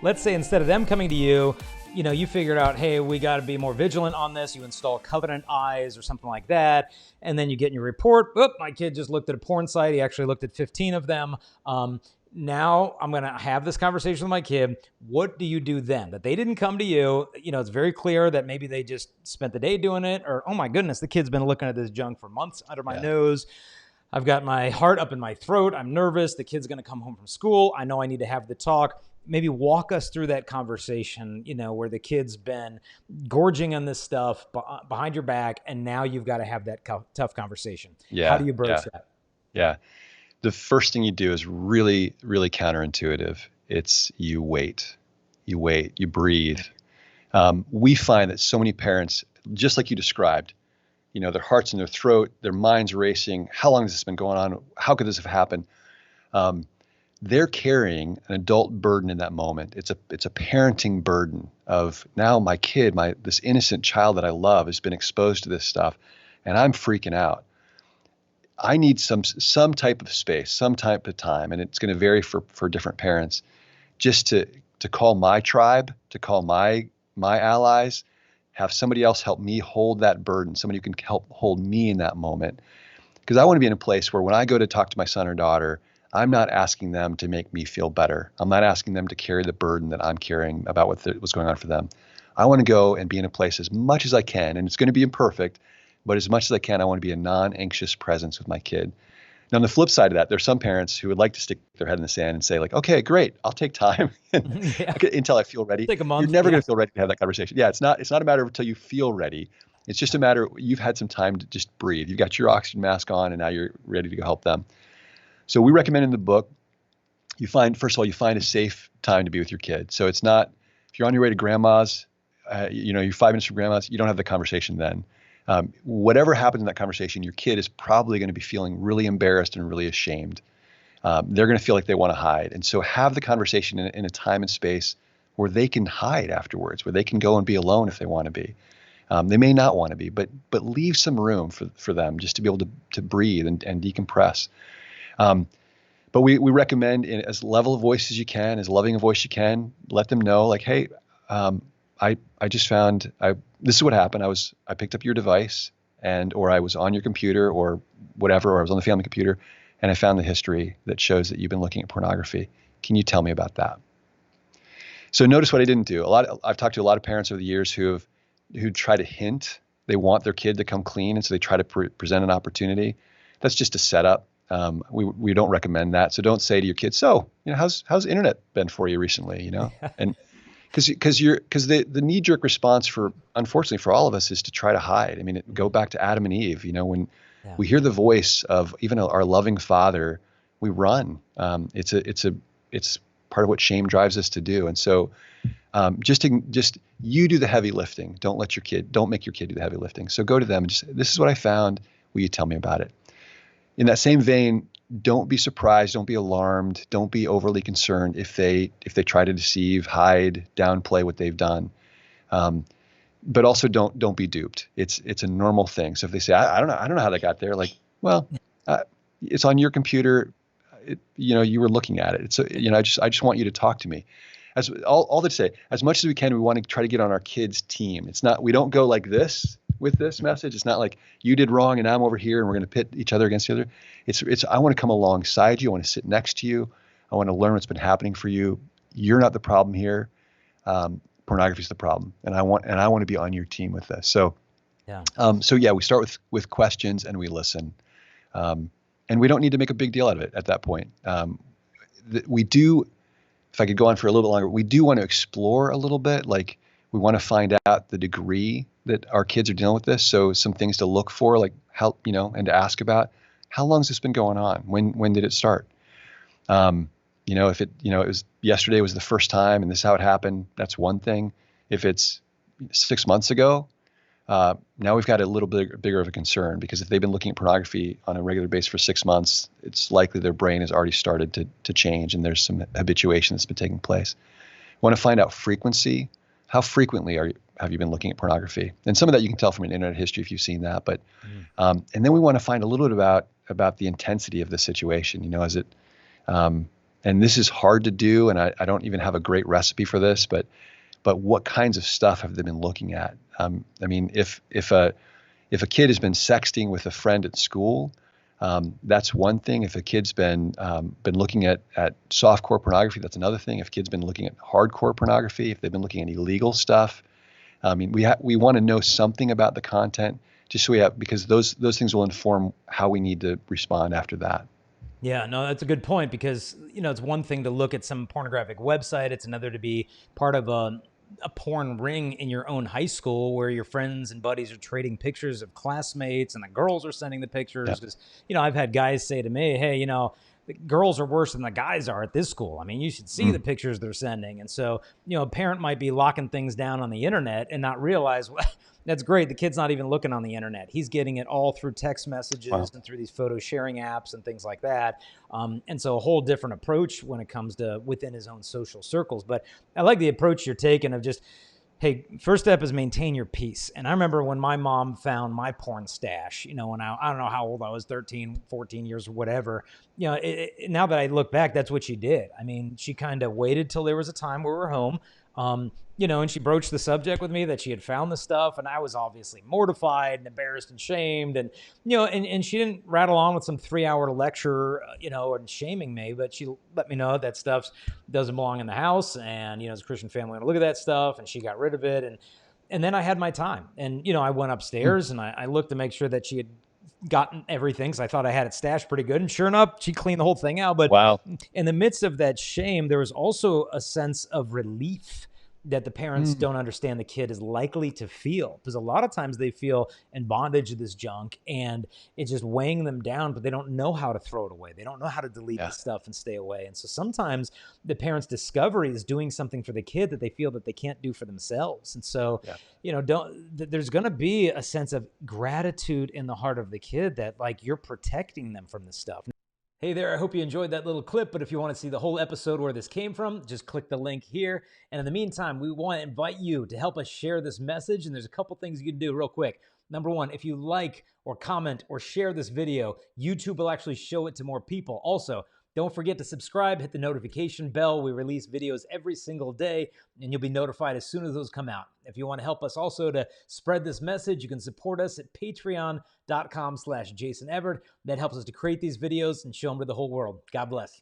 let's say instead of them coming to you, you figured out, hey, we got to be more vigilant on this. You install Covenant Eyes or something like that. And then you get in your report, my kid just looked at a porn site. He actually looked at 15 of them. Now I'm going to have this conversation with my kid. What do you do then? That they didn't come to you. It's very clear that maybe they just spent the day doing it, or, oh my goodness, the kid's been looking at this junk for months under my nose. I've got my heart up in my throat. I'm nervous. The kid's going to come home from school. I know I need to have the talk. Maybe walk us through that conversation, where the kid's been gorging on this stuff behind your back, and now you've got to have that tough conversation. Yeah. How do you broach that? Yeah. The first thing you do is really, really counterintuitive. It's you wait, you breathe. We find that so many parents, just like you described, their heart's in their throat, their mind's racing. How long has this been going on? How could this have happened? They're carrying an adult burden in that moment. It's a parenting burden of, now my kid, this innocent child that I love has been exposed to this stuff, and I'm freaking out. I need some type of space, some type of time, and it's going to vary for different parents, just to call my tribe, to call my allies, have somebody else help me hold that burden, somebody who can help hold me in that moment. Because I want to be in a place where when I go to talk to my son or daughter, I'm not asking them to make me feel better. I'm not asking them to carry the burden that I'm carrying about what's going on for them. I want to go and be in a place as much as I can, and it's going to be imperfect, but as much as I can, I want to be a non-anxious presence with my kid. Now, on the flip side of that, there's some parents who would like to stick their head in the sand and say, like, okay, great, I'll take time until I feel ready. Take a month. You're never going to feel ready to have that conversation. Yeah, it's not a matter of until you feel ready. It's just a matter of you've had some time to just breathe. You've got your oxygen mask on, and now you're ready to go help them. So we recommend in the book, first of all, you find a safe time to be with your kid. So it's not, if you're on your way to grandma's, you're 5 minutes from grandma's, you don't have the conversation then. Whatever happens in that conversation, your kid is probably going to be feeling really embarrassed and really ashamed. They're going to feel like they want to hide. And so have the conversation in a time and space where they can hide afterwards, where they can go and be alone if they want to be. They may not want to be, but leave some room for them just to be able to breathe and decompress. But we recommend as level a voice as you can, as loving a voice you can, let them know, like, hey, I just found this is what happened. I picked up your device or I was on your computer or whatever, or I was on the family computer, and I found the history that shows that you've been looking at pornography. Can you tell me about that? So notice what I didn't do. I've talked to a lot of parents over the years who try to hint. They want their kid to come clean, and so they try to present an opportunity. That's just a setup. We don't recommend that. So don't say to your kids, so, how's the internet been for you recently, and because the knee-jerk response unfortunately for all of us is to try to hide. I mean, go back to Adam and Eve, when we hear the voice of even our loving father, we run. It's part of what shame drives us to do. And so just you do the heavy lifting. Don't make your kid do the heavy lifting. So go to them and just, this is what I found. Will you tell me about it? In that same vein, don't be surprised, don't be alarmed, don't be overly concerned if they try to deceive, hide, downplay what they've done. But also don't be duped. It's a normal thing. So if they say, I don't know how they got there, like, well, it's on your computer. You were looking at it. It's I just want you to talk to me. As all that to say, as much as we can, we want to try to get on our kids' team. It's not, we don't go like this with this message. It's not like you did wrong and I'm over here and we're going to pit each other against the other. It's I want to come alongside you. I want to sit next to you. I want to learn what's been happening for you. You're not the problem here. Pornography is the problem, and I want to be on your team with this. So, we start with questions and we listen, and we don't need to make a big deal out of it at that point. We do. If I could go on for a little bit longer, we do want to explore a little bit. Like, we want to find out the degree that our kids are dealing with this. So some things to look for, like how, and to ask about, how long has this been going on? When did it start? If it was yesterday was the first time and this is how it happened, that's one thing. If it's 6 months ago, now we've got a little bit bigger of a concern, because if they've been looking at pornography on a regular basis for 6 months, it's likely their brain has already started to change and there's some habituation that's been taking place. Want to find out frequency. How frequently have you been looking at pornography? And some of that you can tell from an internet history if you've seen that. But and then we want to find a little bit about the intensity of the situation. Is it and this is hard to do, and I don't even have a great recipe for this, but what kinds of stuff have they been looking at? I mean, if a kid has been sexting with a friend at school, that's one thing. If a kid's been looking at softcore pornography, that's another thing. If kids been looking at hardcore pornography, if they've been looking at illegal stuff, I mean, we want to know something about the content, just so we have, because those things will inform how we need to respond after that. Yeah, no, that's a good point, because, it's one thing to look at some pornographic website. It's another to be part of a porn ring in your own high school where your friends and buddies are trading pictures of classmates and the girls are sending the pictures. Because, I've had guys say to me, hey, the girls are worse than the guys are at this school. I mean, you should see the pictures they're sending. And so, a parent might be locking things down on the internet and not realize, well, that's great. The kid's not even looking on the internet. He's getting it all through text messages and through these photo sharing apps and things like that. And so a whole different approach when it comes to within his own social circles. But I like the approach you're taking of just, hey, first step is maintain your peace. And I remember when my mom found my porn stash, when I don't know how old I was, 13, 14 years or whatever, now that I look back, that's what she did. I mean, she kind of waited till there was a time where we were home, and she broached the subject with me that she had found the stuff, and I was obviously mortified and embarrassed and shamed, and and she didn't rattle on with some 3-hour lecture, and shaming me, but she let me know that stuff doesn't belong in the house, and as a Christian family, I want to look at that stuff, and she got rid of it, and then I had my time, and I went upstairs and I looked to make sure that she had gotten everything, because I thought I had it stashed pretty good, and sure enough, she cleaned the whole thing out. But Wow. In the midst of that shame, there was also a sense of relief that the parents don't understand the kid is likely to feel, because a lot of times they feel in bondage to this junk and it's just weighing them down, but they don't know how to throw it away. They don't know how to delete the stuff and stay away. And so sometimes the discovery is doing something for the kid that they feel that they can't do for themselves. And so, there's going to be a sense of gratitude in the heart of the kid that, like, you're protecting them from this stuff. Hey there, I hope you enjoyed that little clip, but if you want to see the whole episode where this came from, just click the link here. And in the meantime, we want to invite you to help us share this message, and there's a couple things you can do real quick. Number one, if you like or comment or share this video, YouTube will actually show it to more people. Also, don't forget to subscribe, hit the notification bell. We release videos every single day, and you'll be notified as soon as those come out. If you want to help us also to spread this message, you can support us at patreon.com/Jason Evert. That helps us to create these videos and show them to the whole world. God bless.